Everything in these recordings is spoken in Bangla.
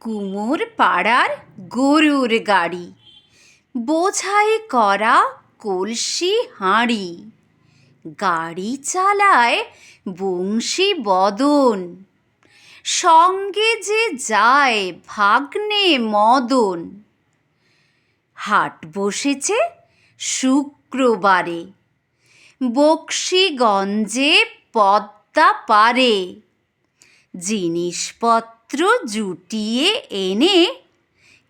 কুমোর পাড়ার গরুর গাড়ি, বোঝাই করা কলসি হাঁড়ি, গাড়ি চালায় বংশী বদন, সঙ্গে যে যায় ভাগ্নে মদন। হাট বসেছে শুক্রবারে, বক্সিগঞ্জে পদ্মা পারে। জিনিসপত্র জুটিয়ে এনে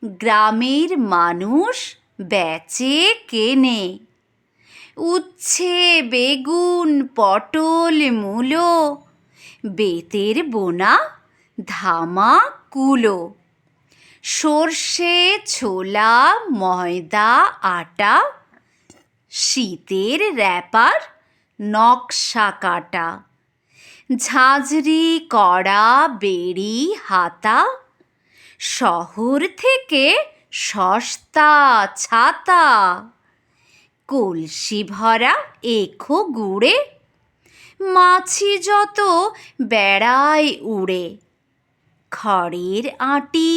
গ্রামের মানুষ বেচে কেনে। উচ্ছে, বেগুন, পটল, মূলো, বেতের বোনা ধামা কুলো, সর্ষে, ছোলা, ময়দা, আটা, শীতের র্যাপার, নকশা কাটা, ঝাঁঝরি, কড়া, বেড়ি, হাতা, শহর থেকে সস্তা ছাতা। কলসি ভরা এখো গুড়ে, মাছি যত বেড়ায় উড়ে। খড়ের আঁটি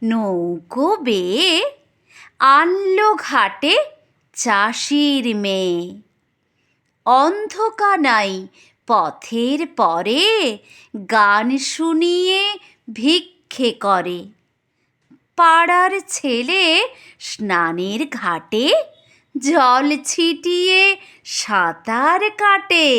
নৌকো বেয়ে আনলো ঘাটে চাষির মেয়ে। অন্ধকানাই পথের পরে গান শুনিয়ে ভিক্ষে করে। পাড়ার ছেলে স্নানের ঘাটে জল ছিটিয়ে সাঁতার কাটে।